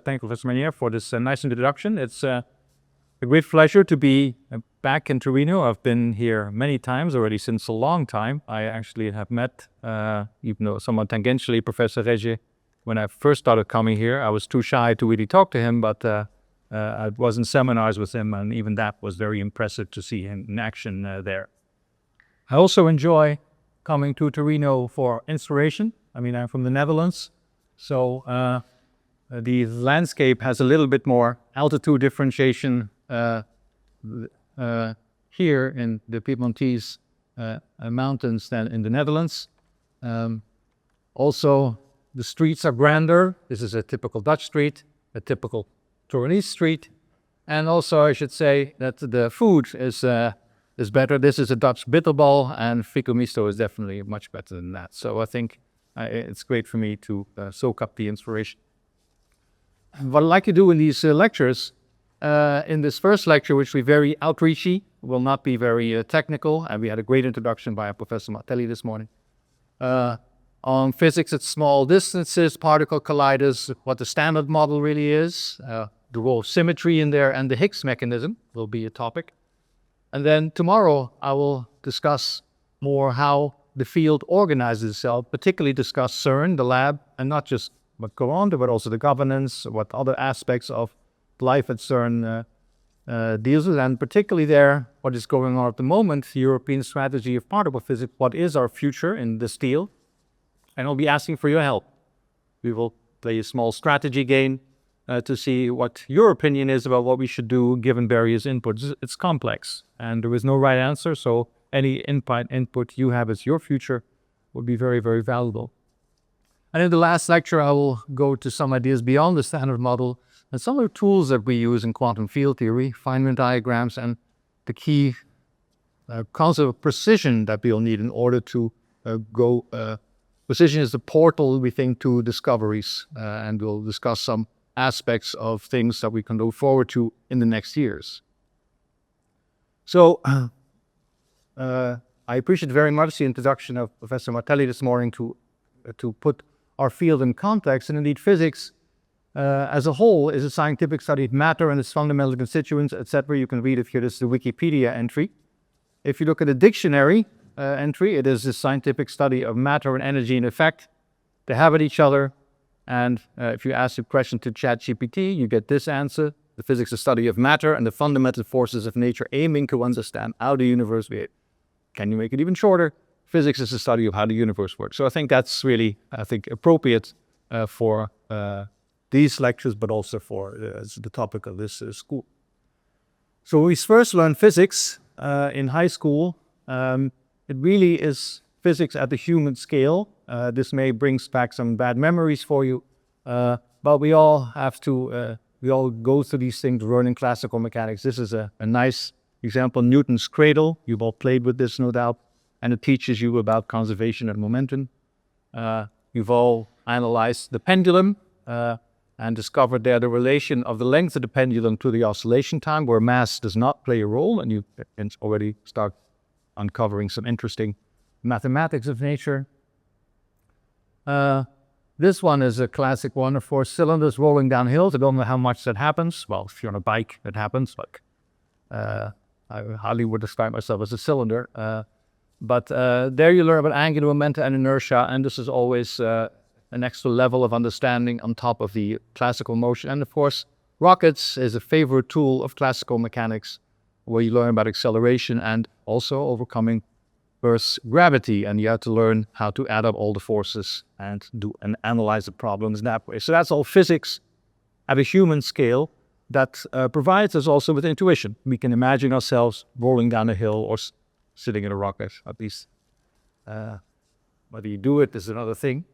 thank Professor Manier for this nice introduction. It's a great pleasure to be back in Torino. I've been here many times already since a long time. I actually have met, even though somewhat tangentially, Professor Regge when I first started coming here. I was too shy to really talk to him, but I was in seminars with him, and even that was very impressive to see him in action there. I also enjoy coming to Torino for inspiration. I mean, I'm from the Netherlands, so the landscape has a little bit more altitude differentiation here in the Piedmontese mountains than in the Netherlands. Also, the streets are grander. This is a typical Dutch street, a typical Torinese street. And also, I should say that the food is better. This is a Dutch bitterbal, and frico misto is definitely much better than that. So I think it's great for me to soak up the inspiration. What I'd like to do in these lectures, in this first lecture, which will be very outreachy, will not be very technical, and we had a great introduction by Professor Martelli this morning, on physics at small distances, particle colliders, what the standard model really is, the role of symmetry in there, and the Higgs mechanism will be a topic. And then tomorrow I will discuss more how the field organizes itself, particularly discuss CERN, the lab, and not just what go on there, but also the governance, what other aspects of life at CERN deals with, and particularly there, what is going on at the moment, the European strategy of particle physics, what is our future in this field, and I'll be asking for your help. We will play a small strategy game to see what your opinion is about what we should do given various inputs. It's complex, and there is no right answer, so any input you have as your future would be very, very valuable. And in the last lecture, I will go to some ideas beyond the standard model and some of the tools that we use in quantum field theory, Feynman diagrams, and the key concept of precision that we'll need in order to precision is the portal, we think, to discoveries, and we'll discuss some aspects of things that we can look forward to in the next years. So I appreciate very much the introduction of Professor Martelli this morning to put our field in context. And indeed, physics as a whole is a scientific study of matter and its fundamental constituents, etc. You can read it here. This is the Wikipedia entry. If you look at the dictionary entry, it is a scientific study of matter and energy in effect. They have at each other. And if you ask a question to ChatGPT, you get this answer. The physics is a study of matter and the fundamental forces of nature aiming to understand how the universe behaves. Can you make it even shorter? Physics is a study of how the universe works. So I think that's really, appropriate for these lectures, but also for the topic of this school. So we first learned physics in high school. It really is physics at the human scale. This may bring back some bad memories for you, but we all have to, we all go through these things learning classical mechanics. This is a nice example, Newton's cradle. You've all played with this, no doubt, and it teaches you about conservation and momentum. You've all analyzed the pendulum and discovered there the relation of the length of the pendulum to the oscillation time, where mass does not play a role, and you can already start uncovering some interesting mathematics of nature. This one is a classic one, of course, cylinders rolling down hills. I don't know how much that happens. Well, if you're on a bike, it happens. Like, I hardly would describe myself as a cylinder. But there you learn about angular momentum and inertia, and this is always an extra level of understanding on top of the classical motion. And of course, rockets is a favorite tool of classical mechanics, where you learn about acceleration and also overcoming Earth's gravity, and you have to learn how to add up all the forces and analyze the problems that way. So that's all physics at a human scale that provides us also with intuition. We can imagine ourselves rolling down a hill or sitting in a rocket, at least. Whether you do it is another thing.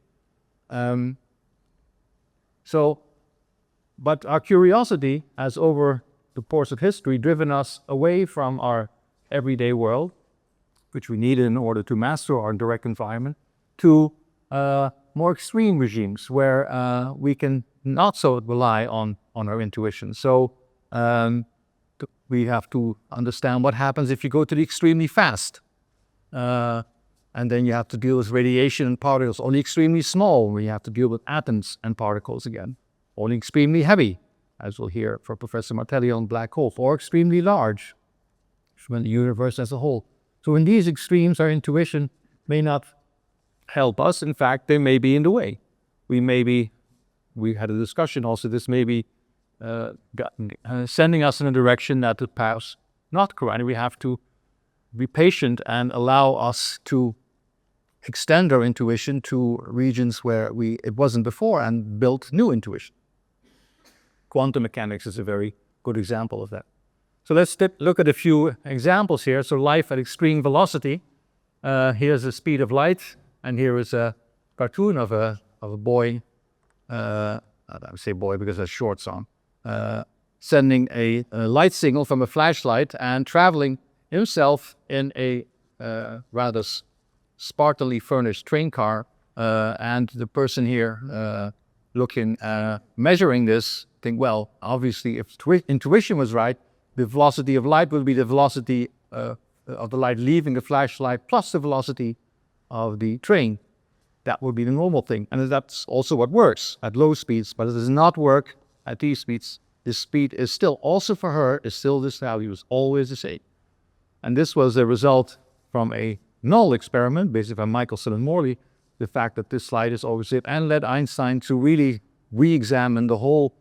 But our curiosity has over the course of history driven us away from our everyday world, which we need in order to master our direct environment, to more extreme regimes where we can not so rely on our intuition. So we have to understand what happens if you go to the extremely fast. And then you have to deal with radiation and particles, or the extremely small, where you have to deal with atoms and particles again. only extremely heavy, as we'll hear from Professor Martelli on black holes, or extremely large, from the universe as a whole. So in these extremes, our intuition may not help us. In fact, they may be in the way. We had a discussion also, this may be sending us in a direction that the path's not correct. We have to be patient and allow us to extend our intuition to regions where it wasn't before and build new intuition. Quantum mechanics is a very good example of that. So let's look at a few examples here. So life at extreme velocity. Here's the speed of light, and here is a cartoon of a boy. I say boy because that's shorts on. Sending a light signal from a flashlight and traveling himself in a rather spartanly furnished train car, and the person here measuring this think, well, obviously if intuition was right, the velocity of light would be the velocity of the light leaving the flashlight plus the velocity of the train. That would be the normal thing, and that's also what works at low speeds, but it does not work at these speeds. This speed is still, also for her, this value is always the same. And this was a result from a null experiment, basically by Michelson and Morley, the fact that this slide is always it, and led Einstein to really re-examine the whole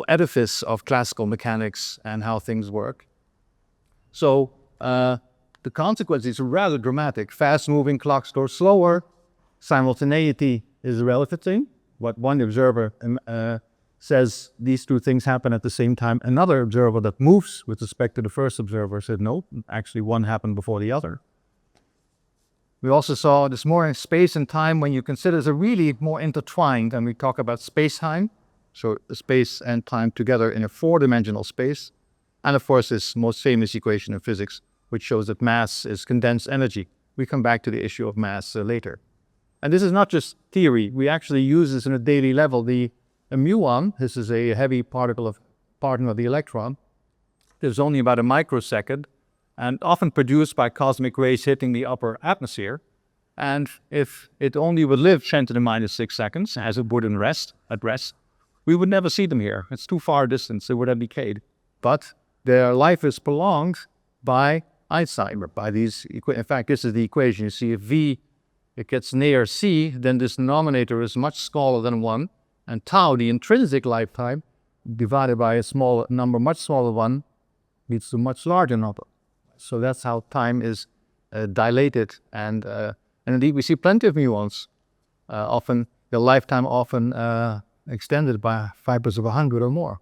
edifice of classical mechanics and how things work. So the consequences are rather dramatic. Fast-moving clocks go slower. Simultaneity is a relative thing. What one observer says these two things happen at the same time. Another observer that moves with respect to the first observer said no, actually one happened before the other. We also saw this more in space and time when you consider they're really more intertwined, and we talk about space-time, so space and time together in a four-dimensional space. And of course this most famous equation in physics, which shows that mass is condensed energy. We come back to the issue of mass later. And this is not just theory. We actually use this on a daily level. The muon, this is a heavy particle of the electron. There's only about a microsecond, and often produced by cosmic rays hitting the upper atmosphere. And if it only would live 10 to the minus 6 seconds, as it would at rest, we would never see them here. It's too far a distance, they would have decayed. But their life is prolonged by Einstein, by these, in fact, this is the equation. You see if V, it gets near C, then this denominator is much smaller than 1, and tau, the intrinsic lifetime, divided by a small number, much smaller one, leads to a much larger number. So that's how time is dilated, and indeed we see plenty of muons, often the lifetime extended by factors of 100 or more.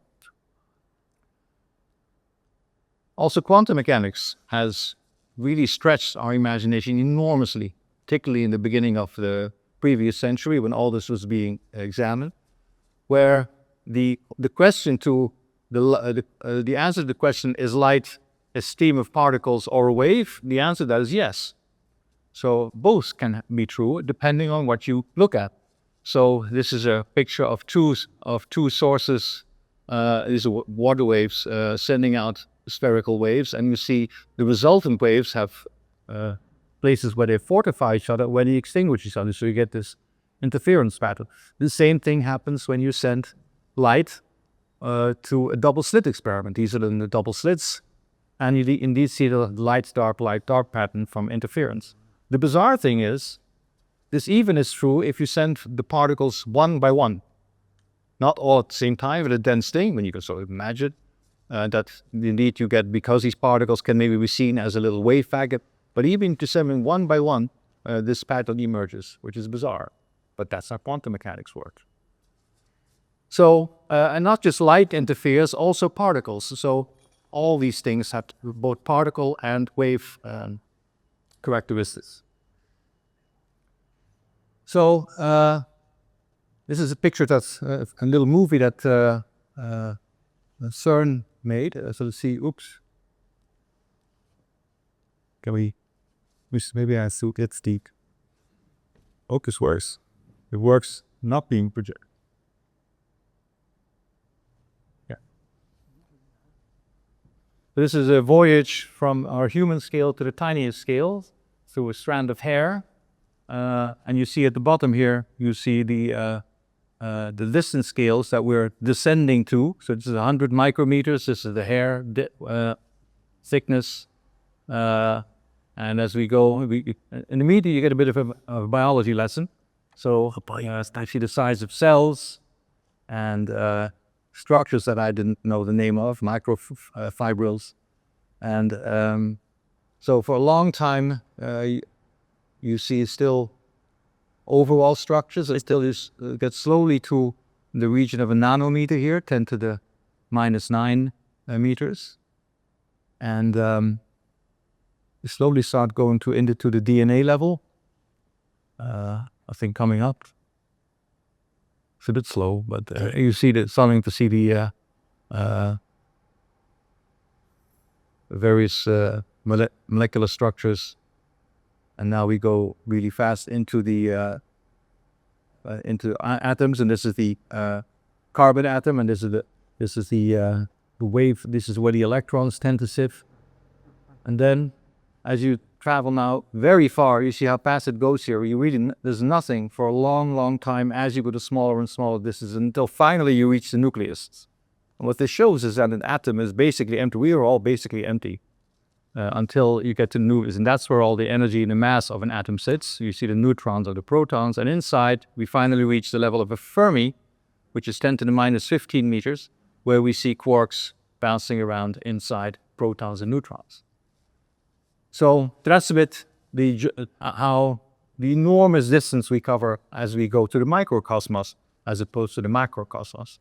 Also, quantum mechanics has really stretched our imagination enormously, particularly in the beginning of the previous century when all this was being examined, where the question to the answer to the question, is light a stream of particles or a wave? The answer to that is yes. So both can be true depending on what you look at. So this is a picture of two sources. These are water waves sending out spherical waves, and you see the resultant waves have places where they fortify each other, where they extinguish each other. So you get this interference pattern. The same thing happens when you send light to a double slit experiment. These are the double slits, and you indeed see the light dark pattern from interference. The bizarre thing is, this even is true if you send the particles one by one, not all at the same time with a dense thing, when you can sort of imagine that indeed you get, because these particles can maybe be seen as a little wave packet, but even to send them one by one, this pattern emerges, which is bizarre. But that's how quantum mechanics works. So, and not just light interferes, also particles. So all these things have both particle and wave characteristics. So this is a picture that's a little movie that CERN made. So let's see, oops. Can we, maybe I still get steep. Focus works. It works not being projected. Yeah. This is a voyage from our human scale to the tiniest scale through a strand of hair. And you see at the bottom here, you see the the distance scales that we're descending to. So this is 100 micrometers. This is the hair thickness. And as we go, in the media, you get a bit of a biology lesson. So actually the size of cells and structures that I didn't know the name of, microfibrils. And so for a long time, you see still overall structures. It still gets slowly to the region of a nanometer here, 10 to the minus 9 meters. And you slowly start going into the DNA level. I think coming up. It's a bit slow, but you see starting to see the various molecular structures, and now we go really fast into the into atoms, and this is the carbon atom, and this is the wave. This is where the electrons tend to sit, and then as you travel now very far, you see how fast it goes here. There's nothing for a long, long time as you go to smaller and smaller distances until finally you reach the nucleus. And what this shows is that an atom is basically empty. We are all basically empty until you get to the nucleus, and that's where all the energy and the mass of an atom sits. You see the neutrons or the protons, and inside we finally reach the level of a Fermi, which is 10 to the minus 15 meters, where we see quarks bouncing around inside protons and neutrons. So that's a bit how the enormous distance we cover as we go to the microcosmos as opposed to the macrocosmos.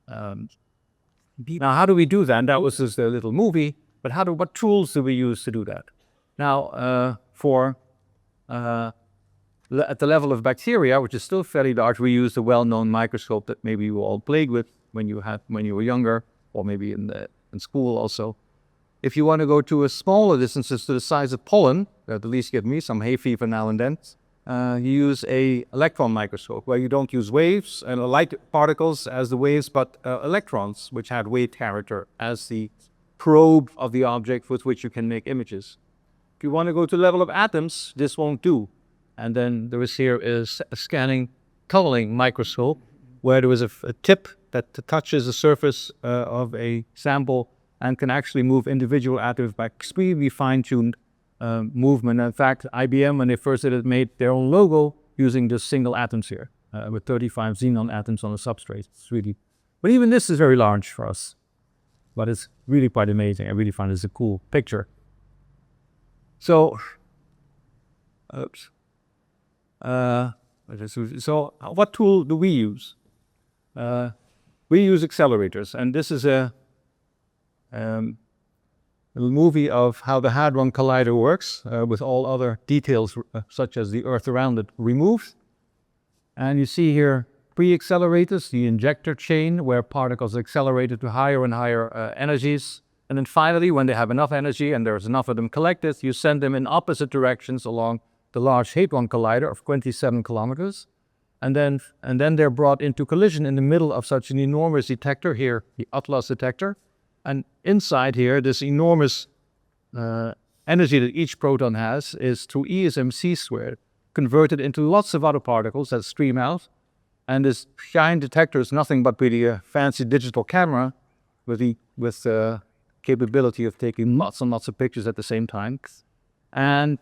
Now, how do we do that? That was just a little movie, but what tools do we use to do that? Now, at the level of bacteria, which is still fairly large, we use the well-known microscope that maybe you all played with when you were younger, or maybe in school also. If you want to go to a smaller distances to the size of pollen, at least give me some hay fever now and then, you use a electron microscope where you don't use waves and light particles as the waves, but electrons, which had wave character as the probe of the object with which you can make images. If you want to go to the level of atoms, this won't do. And then there is here is a scanning tunneling microscope where there is a tip that touches the surface of a sample and can actually move individual atoms by extremely fine-tuned movement. In fact, IBM, when they first did it, made their own logo using just single atoms here, with 35 xenon atoms on the substrate. But even this is very large for us. But it's really quite amazing. I really find this a cool picture. So, so what tool do we use? We use accelerators, and this is a little movie of how the Hadron Collider works, with all other details such as the Earth around it removed. And you see here pre-accelerators, the injector chain, where particles are accelerated to higher and higher energies. And then finally, when they have enough energy and there's enough of them collected, you send them in opposite directions along the Large Hadron Collider of 27 kilometers. And then they're brought into collision in the middle of such an enormous detector here, the Atlas detector. And inside here, this enormous energy that each proton has is through ESMC squared converted into lots of other particles that stream out. And this giant detector is nothing but really a fancy digital camera with the capability of taking lots and lots of pictures at the same time. And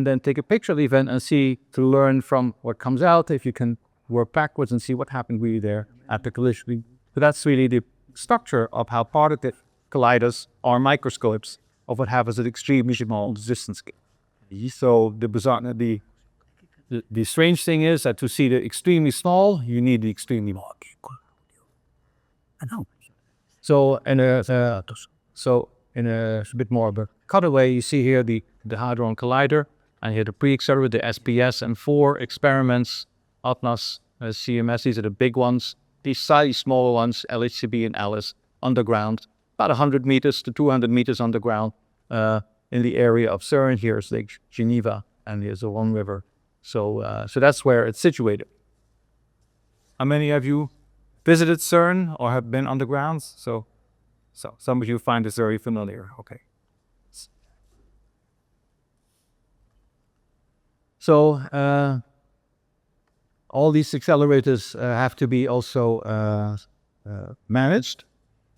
then take a picture of the event and see, to learn from what comes out, if you can work backwards and see what happened really there at the collision. So that's really the structure of how particle colliders are microscopes of what happens at extremely small distance scale. So the strange thing is that to see the extremely small, you need the extremely large. So in a bit more of a cutaway, you see here the Hadron Collider, and here the pre-accelerator, the SPS, and 4 experiments, Atlas, CMS. These are the big ones. These slightly smaller ones, LHCb and ALICE, underground, about 100 meters to 200 meters underground, in the area of CERN. Here's Lake Geneva, and here's the Rhone River. So that's where it's situated. How many of you visited CERN or have been underground? So some of you find this very familiar. Okay. So all these accelerators have to be also managed.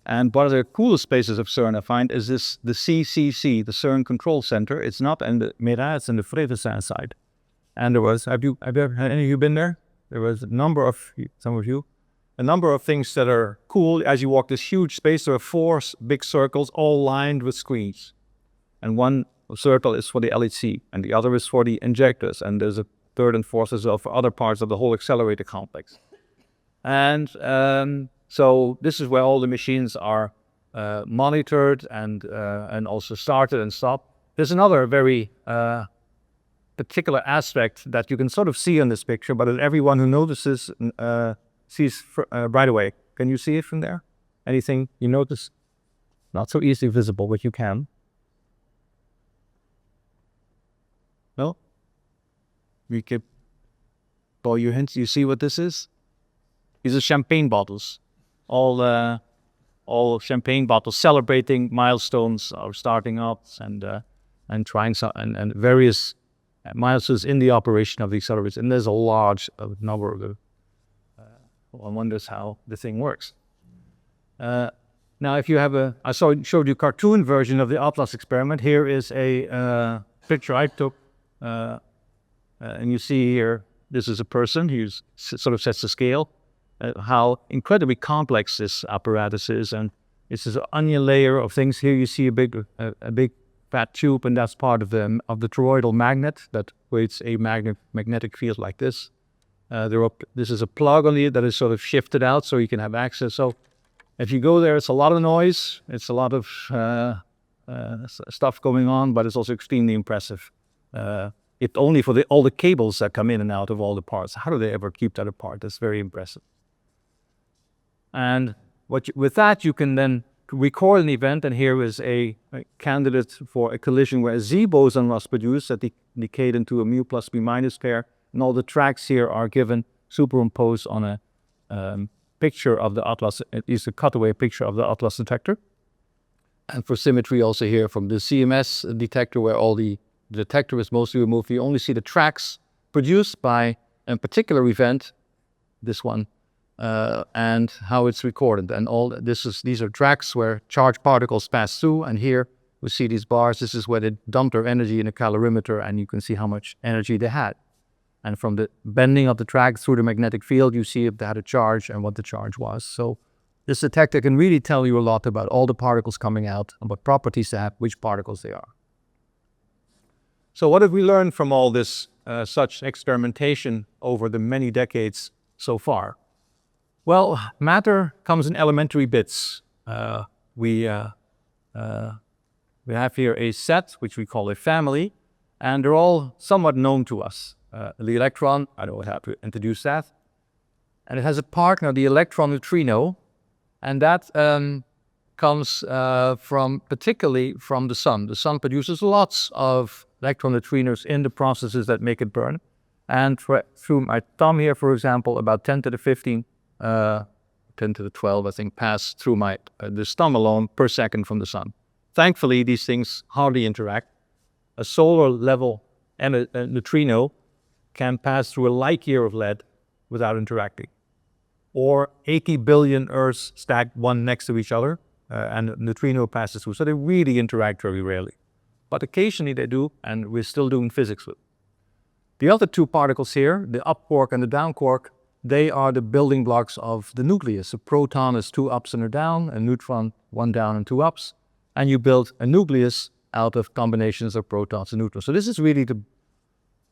And one of the coolest places of CERN I find is the CCC, the CERN Control Center. It's not in the Mera, it's in the Vredestein side. And there was, have any of you been there? There was a number of things that are cool. As you walk this huge space, there are 4 big circles all lined with screens. And one circle is for the LHC, and the other is for the injectors. And there's a third and fourth as well for other parts of the whole accelerator complex. And so this is where all the machines are monitored and also started and stopped. There's another very particular aspect that you can sort of see in this picture, but everyone who notices sees right away. Can you see it from there? Anything you notice? Not so easily visible, but you can. No? We could call you hints. You see what this is? These are champagne bottles. All champagne bottles celebrating milestones or starting up and trying some and various milestones in the operation of the accelerators. And there's a large number of them. One wonders how the thing works. Now, if you have I showed you a cartoon version of the Atlas experiment. Here is a picture I took, and you see here, this is a person who sort of sets the scale, how incredibly complex this apparatus is, and it's this onion layer of things. Here you see a big fat tube, and that's part of the toroidal magnet that creates a magnetic field like this. This is a plug on it that is sort of shifted out so you can have access. So if you go there, it's a lot of noise, it's a lot of stuff going on, but it's also extremely impressive. If only for all the cables that come in and out of all the parts. How do they ever keep that apart? That's very impressive. And with that, you can then record an event, and here is a candidate for a collision where a Z boson was produced that decayed into a mu plus B minus pair, and all the tracks here are given superimposed on a picture of the Atlas. It is a cutaway picture of the Atlas detector. And for symmetry, also here from the CMS detector, where all the detector is mostly removed, you only see the tracks produced by a particular event, this one, and how it's recorded. And these are tracks where charged particles pass through, and here we see these bars. This is where they dumped their energy in a calorimeter, and you can see how much energy they had. And from the bending of the track through the magnetic field, you see if they had a charge and what the charge was. So this detector can really tell you a lot about all the particles coming out and what properties they have, which particles they are. So what have we learned from all this such experimentation over the many decades so far? Well, matter comes in elementary bits. We have here a set, which we call a family, and they're all somewhat known to us. The electron, I don't have to introduce that. And it has a partner, the electron neutrino, and that comes particularly from the sun. The sun produces lots of electron neutrinos in the processes that make it burn. And through my thumb here, for example, about 10 to the 15, 10 to the 12, I think, pass through this thumb alone per second from the sun. Thankfully, these things hardly interact. A solar level and a neutrino can pass through a light year of lead without interacting. Or 80 billion Earths stacked one next to each other, and a neutrino passes through. So they really interact very rarely. But occasionally they do, and we're still doing physics with them. The other two particles here, the up quark and the down quark, they are the building blocks of the nucleus. A proton is 2 ups and a down, a neutron 1 down and 2 ups, and you build a nucleus out of combinations of protons and neutrons. So this is really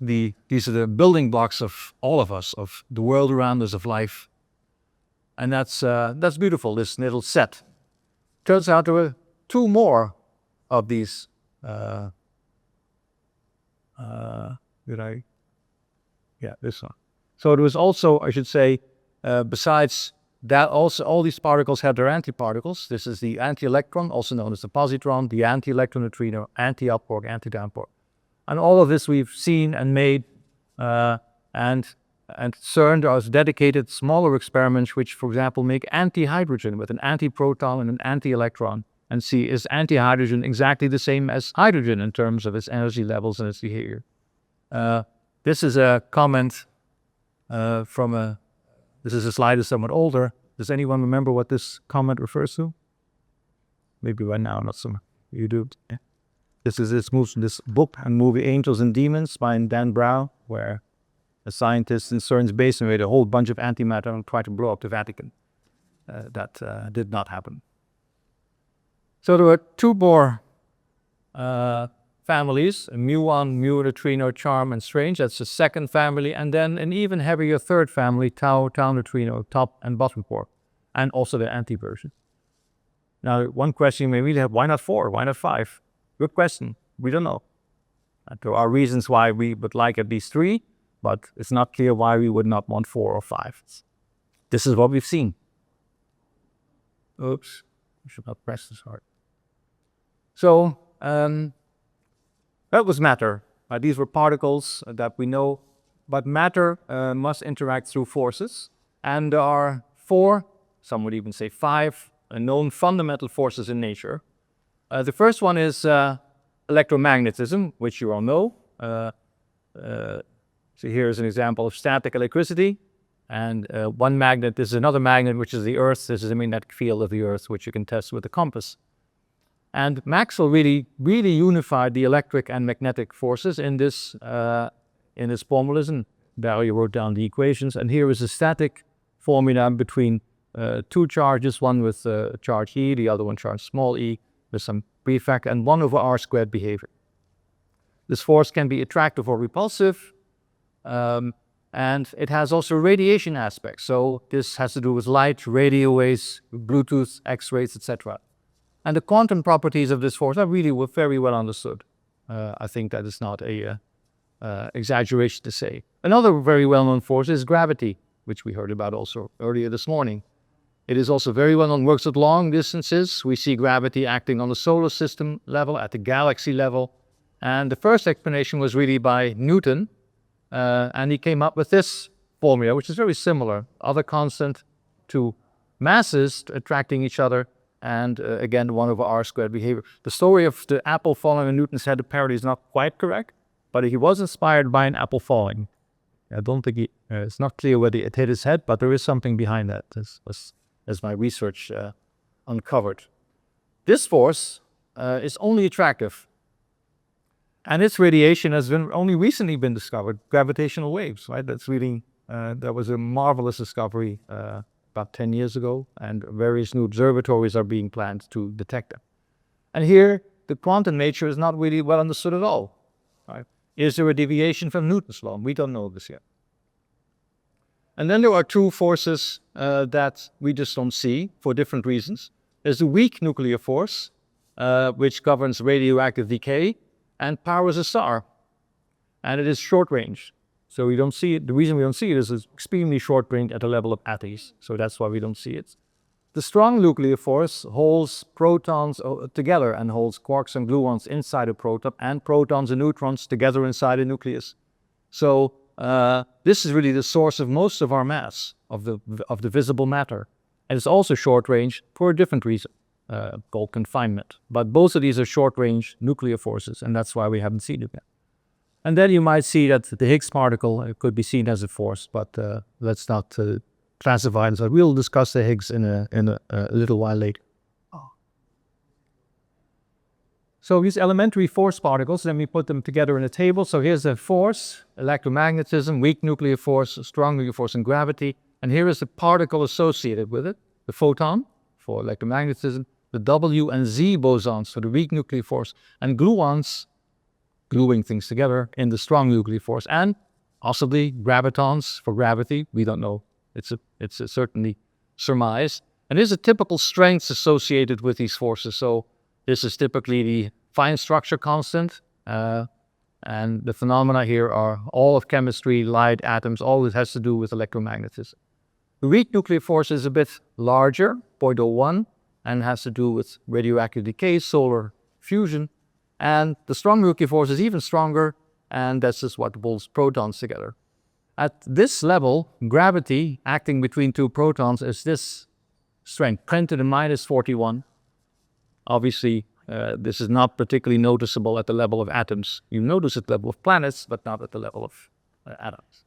these are the building blocks of all of us, of the world around us, of life. And that's beautiful, this little set. Turns out there were 2 more of these. This one. So there was also, I should say, besides that, also all these particles have their antiparticles. This is the anti-electron, also known as the positron, the anti-electron neutrino, anti-up quark, anti-down quark. And all of this we've seen and made, and CERN does dedicated smaller experiments which, for example, make anti-hydrogen with an anti-proton and an anti-electron, and see is anti-hydrogen exactly the same as hydrogen in terms of its energy levels and its behavior. This is a comment this is a slide that's somewhat older. Does anyone remember what this comment refers to? Maybe right now, not some. You do. Yeah. This is this book and movie Angels and Demons by Dan Brown, where a scientist in CERN's basement made a whole bunch of antimatter and tried to blow up the Vatican. That did not happen. So there were two more families, muon, mu, neutrino, charm, and strange. That's the second family. And then an even heavier third family, tau, neutrino, top and bottom quark, and also the anti-version. Now, one question you may really have, why not 4? Why not 5? Good question. We don't know. There are reasons why we would like at least 3, but it's not clear why we would not want 4 or 5. This is what we've seen. Oops, I should not press this hard. So, that was matter. These were particles that we know, but matter must interact through forces. And there are 4, some would even say 5, known fundamental forces in nature. The first one is electromagnetism, which you all know. So here's an example of static electricity. And one magnet is another magnet, which is the Earth. This is the magnetic field of the Earth, which you can test with a compass. And Maxwell really unified the electric and magnetic forces in this formalism. Barry wrote down the equations. And here is a static formula between 2 charges, one with charge E, the other one charge small e, with some prefect, and 1 over r squared behavior. This force can be attractive or repulsive, and it has also radiation aspects. So this has to do with light, radio waves, Bluetooth, X-rays, etc. And the quantum properties of this force are really very well understood. I think that is not a exaggeration to say. Another very well-known force is gravity, which we heard about also earlier this morning. It is also very well known, works at long distances. We see gravity acting on the solar system level, at the galaxy level. And the first explanation was really by Newton. And he came up with this formula, which is very similar. Other constant to masses attracting each other. And again, 1 over r squared behavior. The story of the apple falling on Newton's head apparently is not quite correct. But he was inspired by an apple falling. I don't think it's not clear whether it hit his head, but there is something behind that, as my research uncovered. This force is only attractive. And its radiation has only recently been discovered, gravitational waves, right? That's really, that was a marvelous discovery about 10 years ago, and various new observatories are being planned to detect them. And here, the quantum nature is not really well understood at all, right? Is there a deviation from Newton's law? We don't know this yet. And then there are 2 forces that we just don't see for different reasons. There's the weak nuclear force, which governs radioactive decay and powers a star. And it is short range. So we don't see it. The reason we don't see it is it's extremely short range at the level of atoms. So that's why we don't see it. The strong nuclear force holds protons together and holds quarks and gluons inside a proton and protons and neutrons together inside a nucleus. So this is really the source of most of our mass, of the visible matter. And it's also short range for a different reason, called confinement. But both of these are short range nuclear forces, and that's why we haven't seen it yet. And then you might see that the Higgs particle could be seen as a force, but let's not classify it. So we'll discuss the Higgs in a little while later. So these elementary force particles, let me put them together in a table. So here's a force, electromagnetism, weak nuclear force, strong nuclear force, and gravity. And here is the particle associated with it, the photon for electromagnetism, the W and Z bosons for the weak nuclear force, and gluons, gluing things together, in the strong nuclear force, and possibly gravitons for gravity. We don't know. It's a certainly surmise. And there's a typical strengths associated with these forces. So this is typically the fine structure constant, and the phenomena here are all of chemistry, light, atoms, all this has to do with electromagnetism. The weak nuclear force is a bit larger, 0.01, and has to do with radioactive decay, solar fusion. And the strong nuclear force is even stronger, and that's just what pulls protons together. At this level, gravity acting between 2 protons is this strength, 10 to the minus 41. Obviously, this is not particularly noticeable at the level of atoms. You notice at the level of planets, but not at the level of atoms.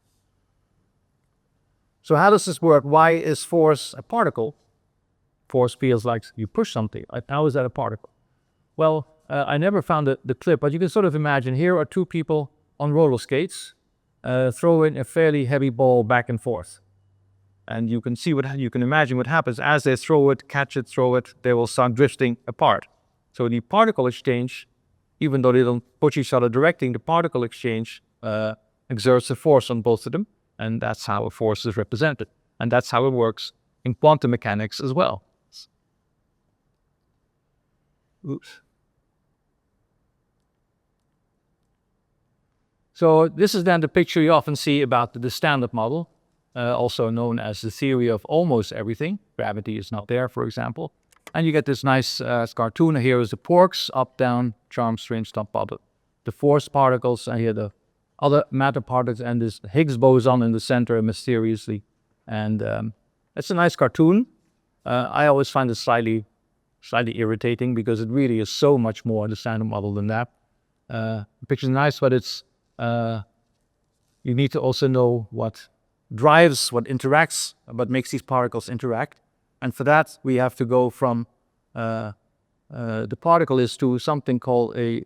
So how does this work? Why is force a particle? Force feels like you push something. How is that a particle? Well, I never found the clip, but you can sort of imagine here are two people on roller skates throwing a fairly heavy ball back and forth. And you can see you can imagine what happens as they throw it, catch it, throw it, they will start drifting apart. So the particle exchange, even though they don't push each other directly, the particle exchange exerts a force on both of them. And that's how a force is represented. And that's how it works in quantum mechanics as well. Oops. So this is then the picture you often see about the standard model, also known as the theory of almost everything. Gravity is not there, for example. And you get this nice cartoon. Here is the quarks, up, down, charm, strange, top, bottom. The force particles, and here the other matter particles, and this Higgs boson in the center mysteriously. And it's a nice cartoon. I always find it slightly irritating because it really is so much more the standard model than that. The picture's nice, but it's you need to also know what drives, what interacts, what makes these particles interact. And for that, we have to go from the particle is to something called a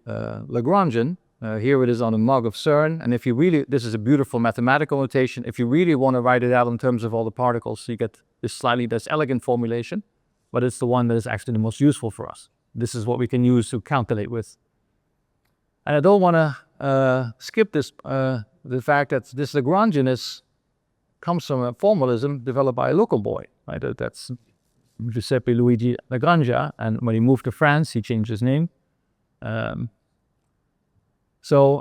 Lagrangian. Here it is on a mug of CERN. And if you really, this is a beautiful mathematical notation. If you really want to write it out in terms of all the particles, you get this slightly less elegant formulation, but it's the one that is actually the most useful for us. This is what we can use to calculate with. And I don't want to skip this, the fact that this Lagrangian comes from a formalism developed by a local boy, right? That's Giuseppe Luigi Lagrangia, and when he moved to France, he changed his name. So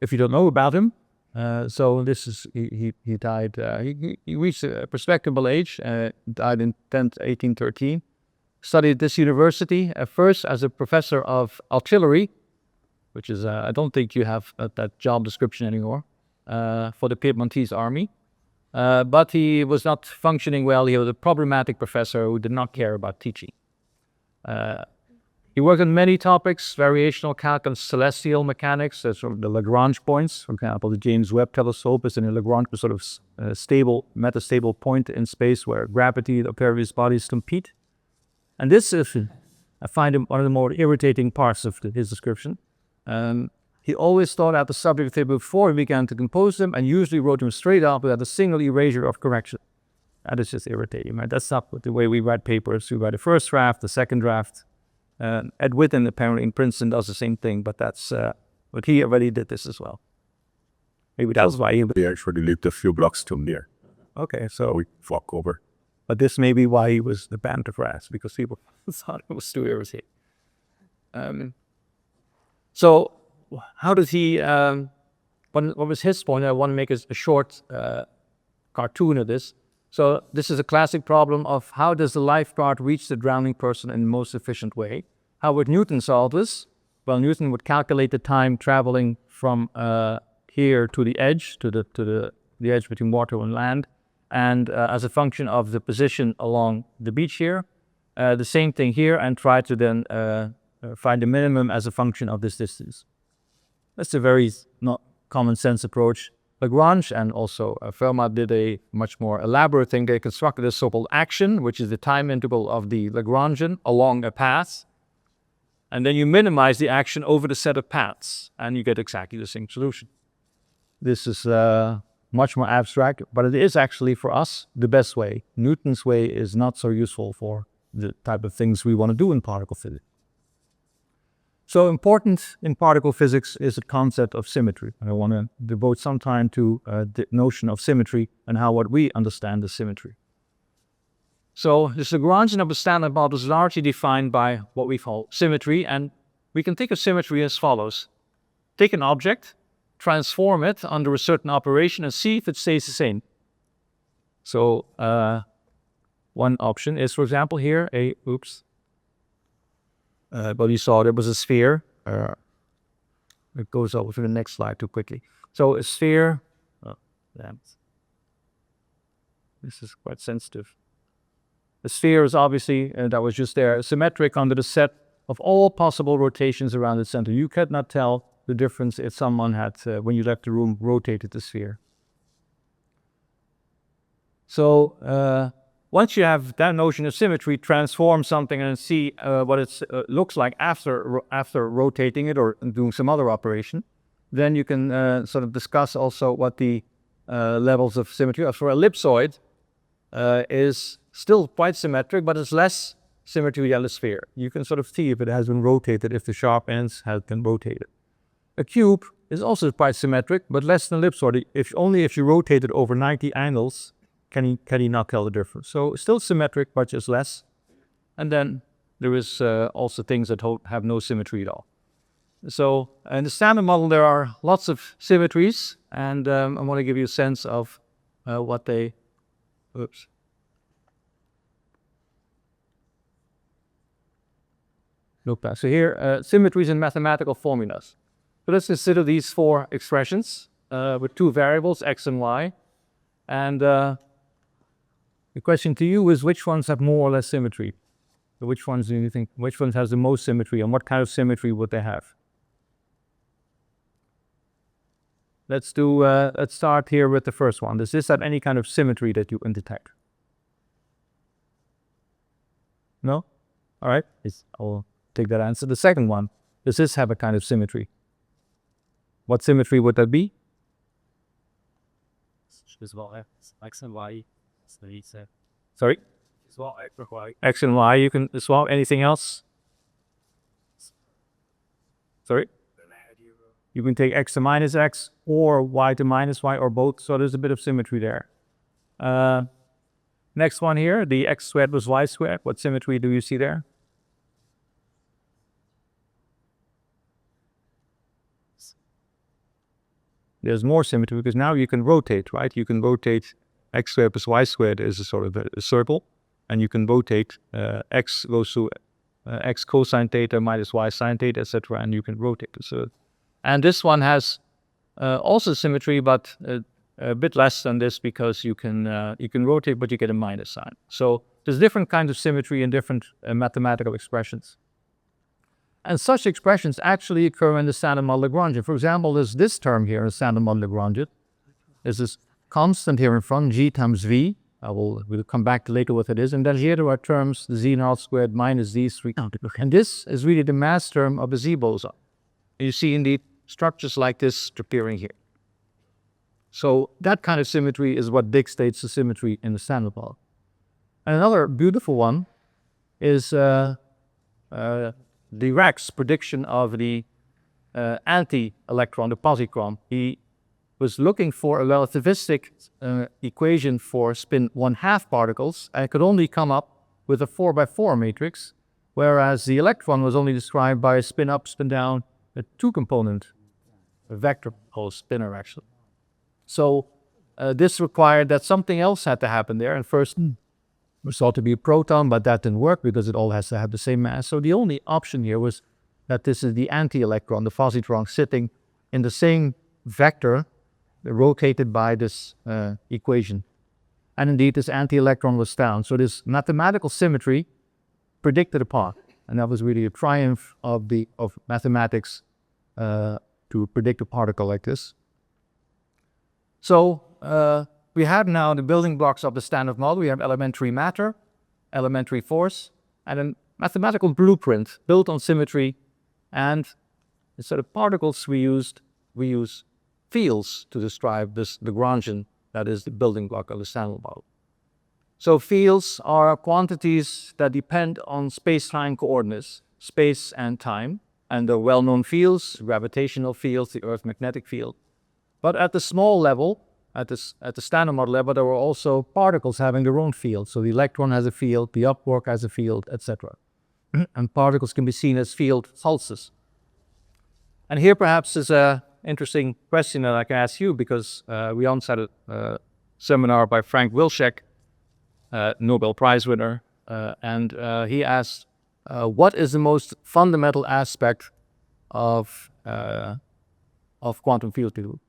if you don't know about him, so this is, he died, he reached a respectable age, died in 1813, studied at this university, at first as a professor of artillery, which is, I don't think you have that job description anymore, for the Piedmontese army. But he was not functioning well. He was a problematic professor who did not care about teaching. He worked on many topics: variational calculus, celestial mechanics, sort of the Lagrange points. For example, the James Webb Telescope is in a Lagrange sort of stable, metastable point in space where gravity of various bodies compete. And this is, I find him one of the more irritating parts of his description. He always thought out the subject table before he began to compose them, and usually wrote them straight up without a single erasure of correction. That is just irritating, right? That's not the way we write papers. We write a first draft, the second draft. Ed Witten, apparently in Princeton, does the same thing, but that's, but he already did this as well. Maybe that's why he actually lived a few blocks from there. Okay, so We walk over. but this may be why he was the band of rats, because people thought it was too irritating. So how did he, what was his point? I want to make a short cartoon of this. So this is a classic problem of how does the lifeguard reach the drowning person in the most efficient way? How would Newton solve this? Well, Newton would calculate the time traveling from here to the edge, to the edge between water and land, and as a function of the position along the beach here. The same thing here, and try to then find the minimum as a function of this distance. That's a very not common sense approach. Lagrange and also Fermat did a much more elaborate thing. They constructed a so-called action, which is the time interval of the Lagrangian along a path. And then you minimize the action over the set of paths, and you get exactly the same solution. This is much more abstract, but it is actually for us the best way. Newton's way is not so useful for the type of things we want to do in particle physics. So important in particle physics is the concept of symmetry. I want to devote some time to the notion of symmetry and how what we understand as symmetry. So this Lagrangian of the standard model is largely defined by what we call symmetry, and we can think of symmetry as follows. Take an object, transform it under a certain operation, and see if it stays the same. So one option is, for example, here but you saw there was a sphere. It goes over to the next slide too quickly. So a sphere, this is quite sensitive. The sphere is obviously, that was just there, symmetric under the set of all possible rotations around its center. You cannot tell the difference if someone had, when you left the room, rotated the sphere. So once you have that notion of symmetry, transform something and see what it looks like after rotating it or doing some other operation, then you can sort of discuss also what the levels of symmetry are. For ellipsoid is still quite symmetric, but it's less symmetry than a sphere. You can sort of see if it has been rotated, if the sharp ends have been rotated. A cube is also quite symmetric, but less than ellipsoid. Only if you rotate it over 90 angles can you not tell the difference. So still symmetric, but just less. And then there is also things that have no symmetry at all. So in the standard model, there are lots of symmetries, and I want to give you a sense of what they... Oops. Look back. So here, symmetries in mathematical formulas. So let's consider these four expressions with two variables, x and y. And the question to you is, which ones have more or less symmetry? So which ones do you think, which ones has the most symmetry, and what kind of symmetry would they have? Let's start here with the first one. Does this have any kind of symmetry that you can detect? No? All right. I'll take that answer. The second one, does this have a kind of symmetry? What symmetry would that be? X and Y. Sorry? X and Y, you can swap. Anything else? Sorry? You can take x to minus x or y to minus y or both, so there's a bit of symmetry there. Next one here, the x squared plus y squared. What symmetry do you see there? There's more symmetry because now you can rotate, right? You can rotate x squared plus y squared is a sort of a circle, and you can rotate x goes to x cosine theta minus y sine theta, etc., and you can rotate it. So, and this one has also symmetry, but a bit less than this because you can rotate, but you get a minus sign. So there's different kinds of symmetry in different mathematical expressions. And such expressions actually occur in the standard model Lagrangian. For example, there's this term here in the standard model Lagrangian. There's this constant here in front, g times v. We'll come back to later what it is. And then here there are terms, z naught squared minus z3. And this is really the mass term of a z boson. You see indeed structures like this appearing here. So that kind of symmetry is what dictates the symmetry in the standard model. And another beautiful one is Dirac's prediction of the anti-electron, the positron. He was looking for a relativistic equation for spin 1/2 particles and could only come up with a 4x4 matrix, whereas the electron was only described by a spin up, spin down, a two-component vector pole spinner actually. So this required that something else had to happen there, and first it was thought to be a proton, but that didn't work because it all has to have the same mass. So the only option here was that this is the anti-electron, the positron, sitting in the same vector rotated by this equation. And indeed, this anti-electron was found. So this mathematical symmetry predicted upon. And that was really a triumph of mathematics to predict a particle like this. So we have now the building blocks of the standard model. We have elementary matter, elementary force, and a mathematical blueprint built on symmetry. And instead of particles, we use fields to describe this Lagrangian, that is the building block of the standard model. So fields are quantities that depend on space-time coordinates, space and time, and the well-known fields, gravitational fields, the Earth magnetic field. But at the small level, at the standard model level, there were also particles having their own field. So the electron has a field, the up quark has a field, etc. And particles can be seen as field pulses. And here perhaps is an interesting question that I can ask you, because we once had a seminar by Frank Wilczek, Nobel Prize winner, and he asked, what is the most fundamental aspect of quantum field theory?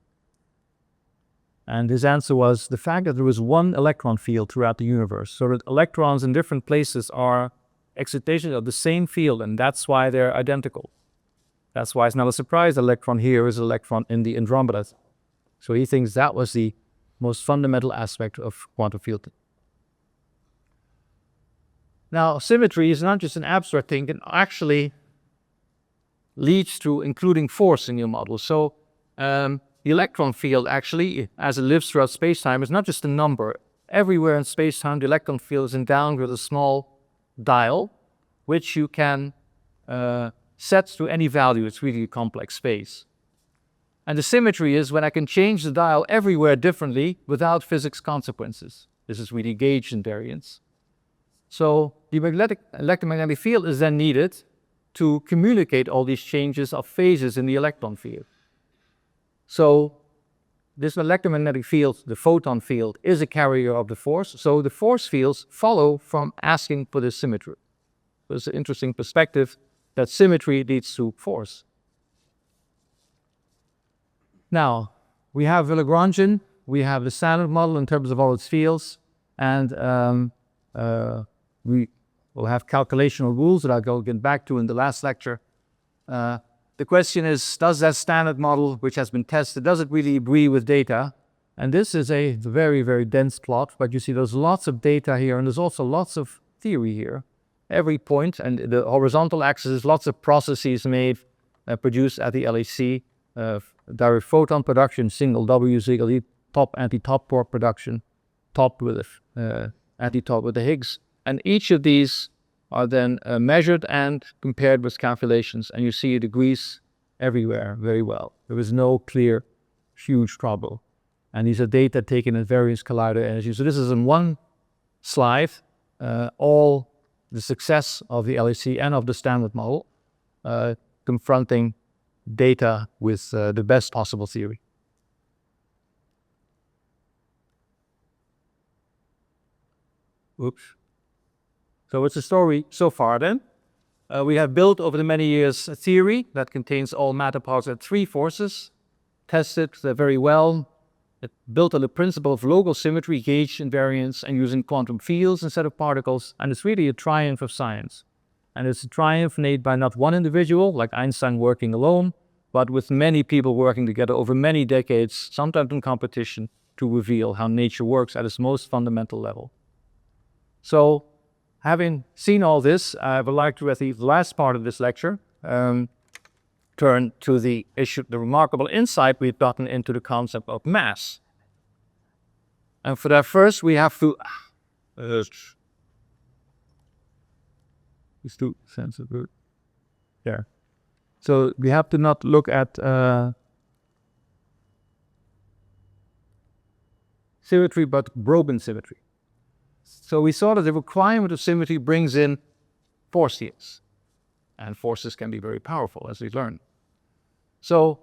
And his answer was the fact that there is one electron field throughout the universe, so that electrons in different places are excitations of the same field, and that's why they're identical. That's why it's not a surprise the electron here is an electron in the Andromeda. So he thinks that was the most fundamental aspect of quantum field. Now, symmetry is not just an abstract thing, it actually leads to including force in your model. So the electron field actually, as it lives throughout space-time, is not just a number. Everywhere in space-time, the electron field is endowed with a small dial, which you can set to any value. It's really a complex space. And the symmetry is when I can change the dial everywhere differently without physics consequences. This is really gauge invariance. So the electromagnetic field is then needed to communicate all these changes of phases in the electron field. So this electromagnetic field, the photon field, is a carrier of the force. So the force fields follow from asking for this symmetry. So it's an interesting perspective that symmetry leads to force. Now, we have the Lagrangian, we have the standard model in terms of all its fields, and we will have calculational rules that I'll get back to in the last lecture. The question is, does that standard model, which has been tested, does it really agree with data? And this is a very, very dense plot, but you see there's lots of data here, and there's also lots of theory here. Every point, and the horizontal axis is lots of processes made, produced at the LHC, direct photon production, single W is equal to top anti-top quark production, topped with anti-top with the Higgs. And each of these are then measured and compared with calculations, and you see it agrees everywhere very well. There is no clear, huge trouble. And these are data taken at various collider energies. So this is in one slide, all the success of the LHC and of the standard model, confronting data with the best possible theory. Oops. So it's a story so far then. We have built over the many years a theory that contains all matter parts at three forces, tested very well. It built on the principle of local symmetry, gauge invariance, and using quantum fields instead of particles. And it's really a triumph of science. And it's a triumph made by not one individual, like Einstein working alone, but with many people working together over many decades, sometimes in competition, to reveal how nature works at its most fundamental level. So, having seen all this, I would like to, at the last part of this lecture, turn to the issue, the remarkable insight we've gotten into the concept of mass. And for that, first we have to these two sensitive there. So we have to not look at symmetry, but Brogan symmetry. So we saw that the requirement of symmetry brings in force fields. And forces can be very powerful, as we learned. So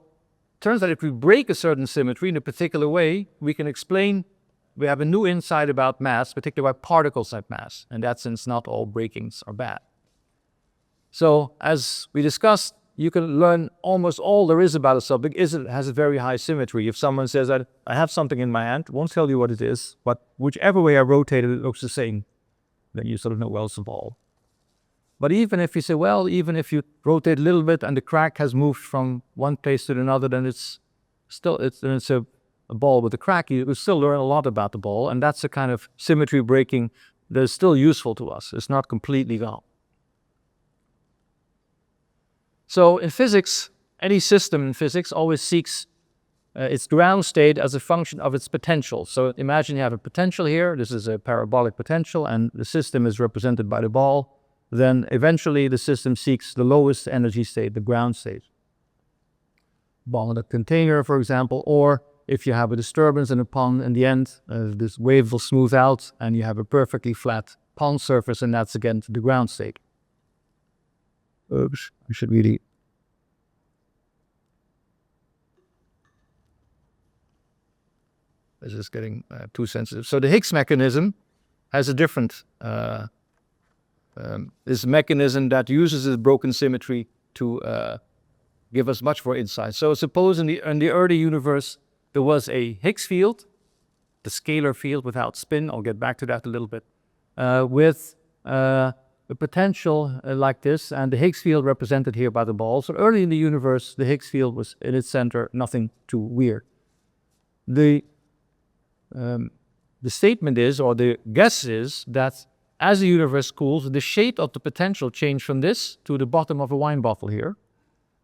it turns out if we break a certain symmetry in a particular way, we can explain, we have a new insight about mass, particularly why particles have mass. In that sense, not all breakings are bad. So as we discussed, you can learn almost all there is about a subject is it has a very high symmetry. If someone says that I have something in my hand, won't tell you what it is, but whichever way I rotate it, it looks the same. Then you sort of know, well, it's a ball. But even if you say, well, even if you rotate a little bit and the crack has moved from one place to another, then it's a ball with a crack. You will still learn a lot about the ball, and that's a kind of symmetry breaking that is still useful to us. It's not completely gone. So in physics, any system in physics always seeks its ground state as a function of its potential. So imagine you have a potential here. This is a parabolic potential, and the system is represented by the ball. Then eventually the system seeks the lowest energy state, the ground state. Ball in a container, for example, or if you have a disturbance in a pond, in the end, this wave will smooth out and you have a perfectly flat pond surface, and that's again the ground state. Oops, I should really... This is getting too sensitive. So the Higgs mechanism has a different... this mechanism that uses this broken symmetry to give us much more insight. So suppose in the early universe there was a Higgs field, the scalar field without spin, I'll get back to that a little bit, with a potential like this, and the Higgs field represented here by the ball. So early in the universe, the Higgs field was in its center, nothing too weird. The the statement is, or the guess is, that as the universe cools, the shape of the potential changed from this to the bottom of a wine bottle here.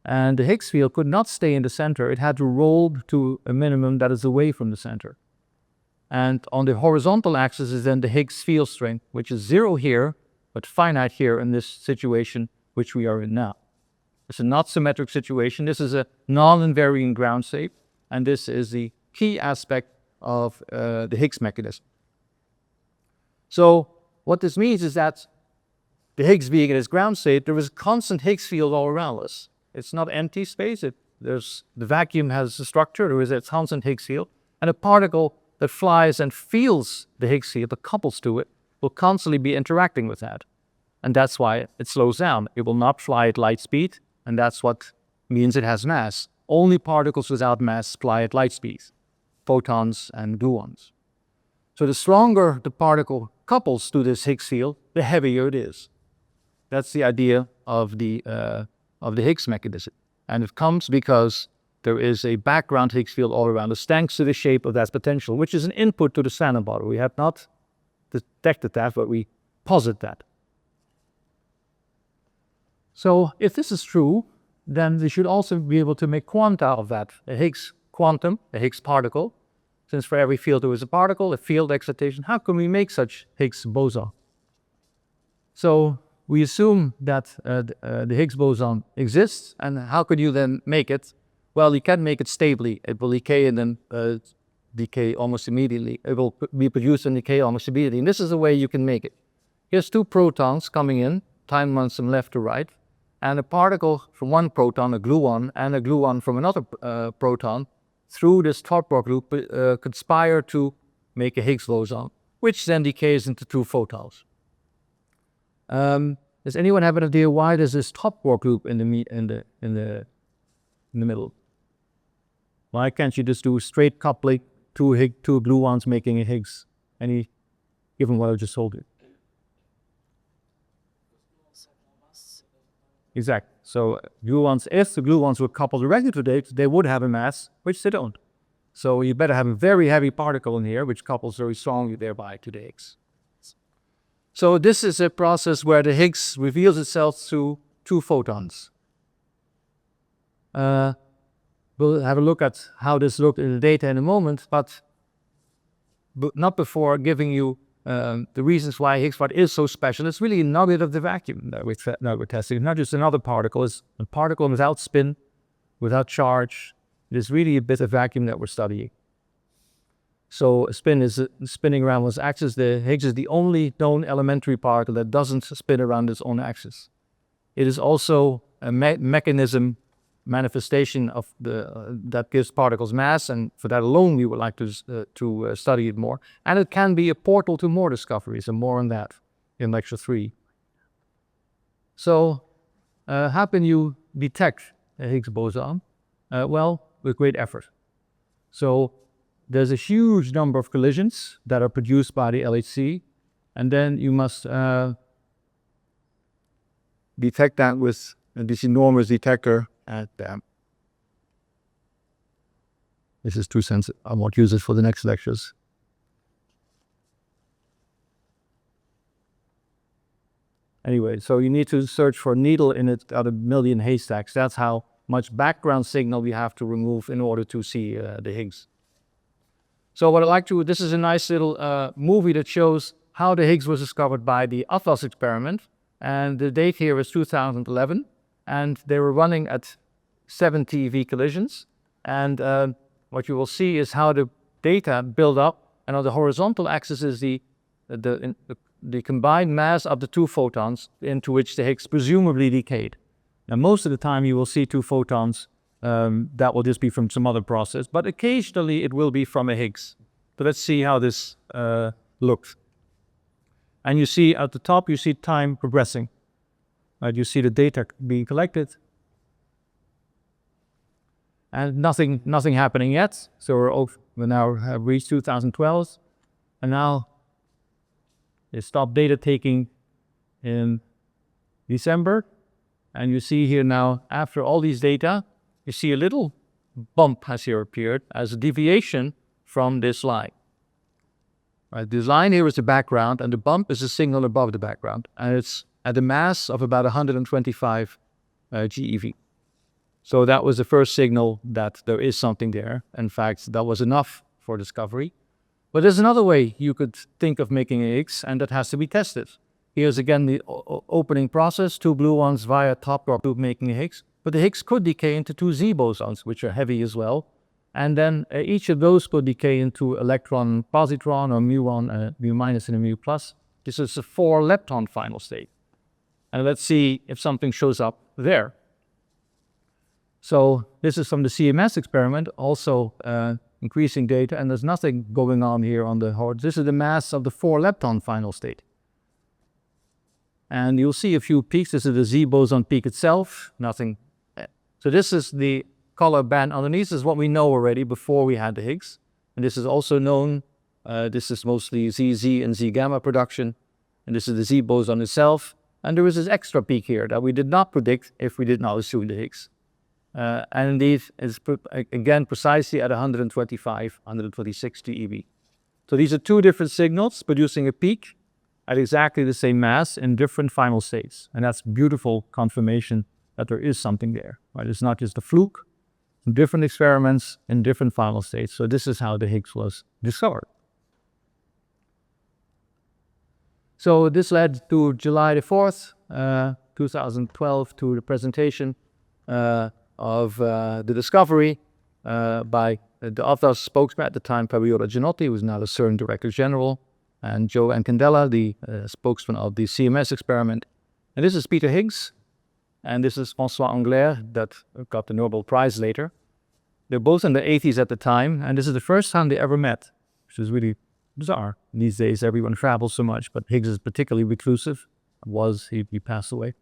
And the Higgs field could not stay in the center. It had to roll to a minimum that is away from the center. And on the horizontal axis is then the Higgs field strength, which is 0 here, but finite here in this situation which we are in now. It's a not symmetric situation. This is a non-invariant ground state, and this is the key aspect of the Higgs mechanism. So what this means is that the Higgs being in its ground state, there is a constant Higgs field all around us. It's not empty space. The vacuum has a structure. There is a constant Higgs field, and a particle that flies and feels the Higgs field, that couples to it, will constantly be interacting with that. And that's why it slows down. It will not fly at light speed, and that's what means it has mass. Only particles without mass fly at light speed, photons and gluons. So the stronger the particle couples to this Higgs field, the heavier it is. That's the idea of the Higgs mechanism. And it comes because there is a background Higgs field all around us, thanks to the shape of that potential, which is an input to the standard model. We have not detected that, but we posit that. So if this is true, then we should also be able to make quanta of that, a Higgs quantum, a Higgs particle. Since for every field there is a particle, a field excitation, how can we make such Higgs boson? So we assume that the Higgs boson exists, and how could you then make it? Well, you can make it stably. It will decay and then decay almost immediately. It will be produced and decay almost immediately. And this is the way you can make it. Here's 2 protons coming in, time runs from left to right, and a particle from one proton, a gluon, and a gluon from another proton, through this top quark loop, conspire to make a Higgs boson, which then decays into 2 photons. Does anyone have an idea why there's this top quark loop in the middle? Why can't you just do straight coupling, 2 gluons making a Higgs? Given what I just told you. Exactly. So gluons, if the gluons were coupled directly to they would have a mass, which they don't. So you better have a very heavy particle in here, which couples very strongly thereby to the Higgs. So this is a process where the Higgs reveals itself through 2 photons. We'll have a look at how this looked in the data in a moment, but not before giving you the reasons why Higgs part is so special. It's really a nugget of the vacuum that we're testing. It's not just another particle. It's a particle without spin, without charge. It is really a bit of vacuum that we're studying. So a spin is spinning around its axis. The Higgs is the only known elementary particle that doesn't spin around its own axis. It is also a mechanism manifestation of that gives particles mass, and for that alone we would like to study it more. And it can be a portal to more discoveries, and more on that in lecture 3. So how can you detect a Higgs boson? Well, with great effort. So there's a huge number of collisions that are produced by the LHC, and then you must detect that with this enormous detector. And this is too sensitive. I won't use it for the next lectures. Anyway, so you need to search for a needle in it out of a million haystacks. That's how much background signal we have to remove in order to see the Higgs. So what I'd like to, this is a nice little movie that shows how the Higgs was discovered by the Atlas experiment. And the date here is 2011. And they were running at 70 eV collisions. And what you will see is how the data build up. And on the horizontal axis is the combined mass of the 2 photons into which the Higgs presumably decayed. Now, most of the time you will see 2 photons that will just be from some other process, but occasionally it will be from a Higgs. But let's see how this looks. And you see at the top, you see time progressing. You see the data being collected. And nothing happening yet. So we now have reached 2012. And now they stopped data taking in December. And you see here now, after all these data, you see a little bump has here appeared as a deviation from this line. Right? This line here is the background, and the bump is the signal above the background, and it's at a mass of about 125 GeV. So that was the first signal that there is something there. In fact, that was enough for discovery. But there's another way you could think of making a Higgs, and that has to be tested. Here's again the opening process, 2 blue ones via top or tube making a Higgs. But the Higgs could decay into 2 Z bosons, which are heavy as well. And then each of those could decay into electron, positron, or muon, mu minus and a mu plus. This is a 4-lepton final state. And let's see if something shows up there. So this is from the CMS experiment, also increasing data, and there's nothing going on here on the horizon. This is the mass of the 4-lepton final state. And you'll see a few peaks. This is the Z boson peak itself, nothing. So this is the color band underneath. This is what we know already before we had the Higgs. And this is also known. This is mostly ZZ and Z gamma production. And this is the Z boson itself. And there is this extra peak here that we did not predict if we did not assume the Higgs. And indeed, it's again precisely at 125, 126 GeV. So these are 2 different signals producing a peak at exactly the same mass in different final states. And that's beautiful confirmation that there is something there. Right? It's not just a fluke, different experiments in different final states. So this is how the Higgs was discovered. So this led to July the 4th, 2012, to the presentation of the discovery by the other spokesman at the time, Fabiola Gianotti, who is now the CERN Director General, and Joe Ancandela, the spokesman of the CMS experiment. And this is Peter Higgs, and this is François Englert, that got the Nobel Prize later. They're both in the 80s at the time, and this is the first time they ever met, which is really bizarre. These days, everyone travels so much, but Higgs is particularly reclusive. He passed away.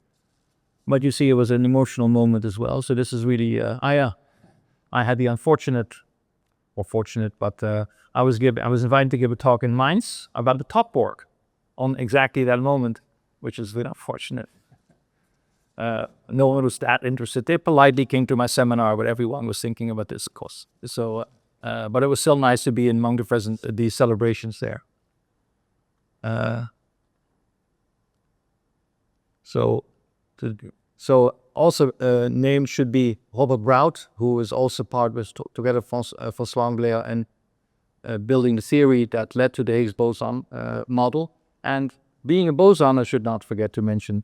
But you see, it was an emotional moment as well. So this is really, I had the unfortunate, or fortunate, but I was invited to give a talk in Mainz about the top work on exactly that moment, which is really unfortunate. No one was that interested. They politely came to my seminar, but everyone was thinking about this, of course. So, but it was still nice to be among the celebrations there. So also named should be Robert Brout, who is also part with together François Englert and building the theory that led to the Higgs boson model. And being a boson, I should not forget to mention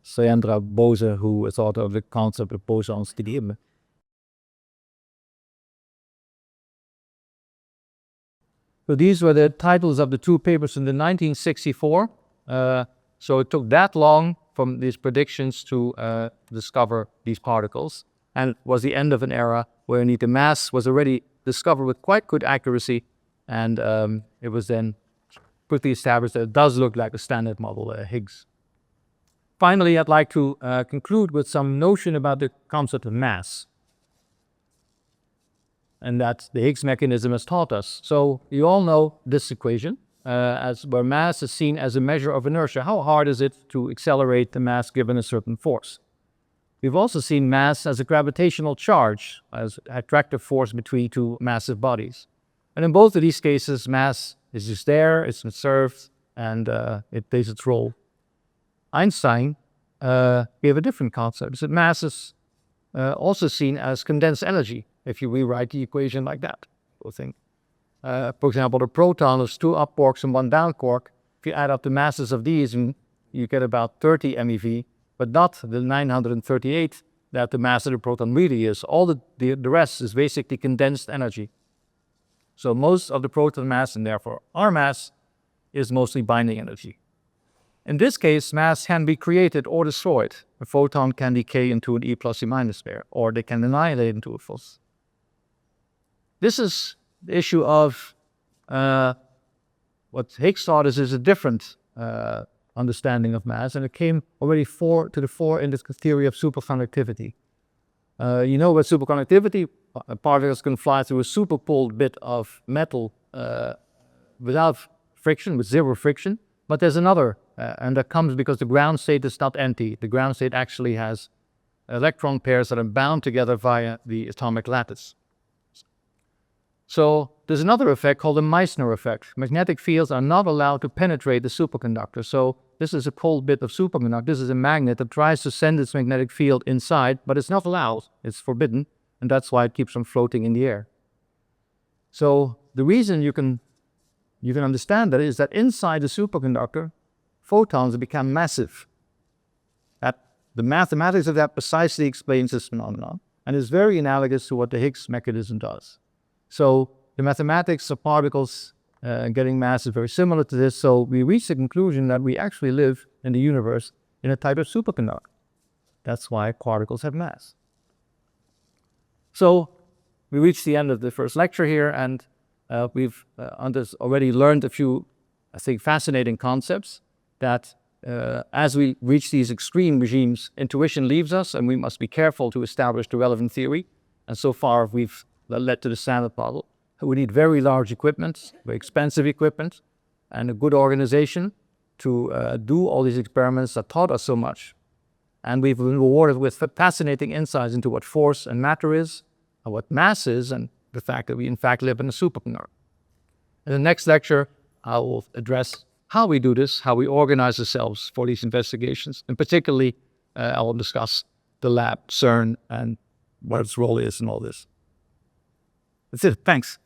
Sandra Bose, who thought of the concept of bosons dilemma. So these were the titles of the 2 papers in the 1964. So it took that long from these predictions to discover these particles. And it was the end of an era where indeed the mass was already discovered with quite good accuracy. And it was then quickly established that it does look like a standard model Higgs. Finally, I'd like to conclude with some notion about the concept of mass, and that the Higgs mechanism has taught us. So you all know this equation, where mass is seen as a measure of inertia. How hard is it to accelerate the mass given a certain force? We've also seen mass as a gravitational charge, as an attractive force between 2 massive bodies. And in both of these cases, mass is just there, it's conserved, and it plays its role. Einstein gave a different concept. He said mass is also seen as condensed energy, if you rewrite the equation like that. For example, the proton has 2 up quarks and 1 down quark. If you add up the masses of these, you get about 30 MeV, but not the 938 that the mass of the proton really is. All the rest is basically condensed energy. So most of the proton mass, and therefore our mass, is mostly binding energy. In this case, mass can be created or destroyed. A photon can decay into an E plus E minus pair, or they can annihilate into a photon. This is the issue of what Higgs thought is a different understanding of mass, and it came already to the fore in this theory of superconductivity. You know about superconductivity, particles can fly through a superpoled bit of metal without friction, with 0 friction, but there's another, and that comes because the ground state is not empty. The ground state actually has electron pairs that are bound together via the atomic lattice. So there's another effect called the Meissner effect. Magnetic fields are not allowed to penetrate the superconductor. So this is a cold bit of superconductor. This is a magnet that tries to send its magnetic field inside, but it's not allowed. It's forbidden, and that's why it keeps on floating in the air. So the reason you can understand that is that inside the superconductor, photons become massive. The mathematics of that precisely explains this phenomenon, and is very analogous to what the Higgs mechanism does. So the mathematics of particles getting mass is very similar to this, so we reach the conclusion that we actually live in the universe in a type of superconductor. That's why particles have mass. So we reached the end of the first lecture here, and we've already learned a few, I think, fascinating concepts that as we reach these extreme regimes, intuition leaves us, and we must be careful to establish the relevant theory. And so far, we've led to the standard model. We need very large equipment, very expensive equipment, and a good organization to do all these experiments that taught us so much. And we've been rewarded with fascinating insights into what force and matter is, and what mass is, and the fact that we in fact live in a superconductor. In the next lecture, I will address how we do this, how we organize ourselves for these investigations, and particularly I will discuss the lab, CERN, and what its role is in all this. That's it. Thanks.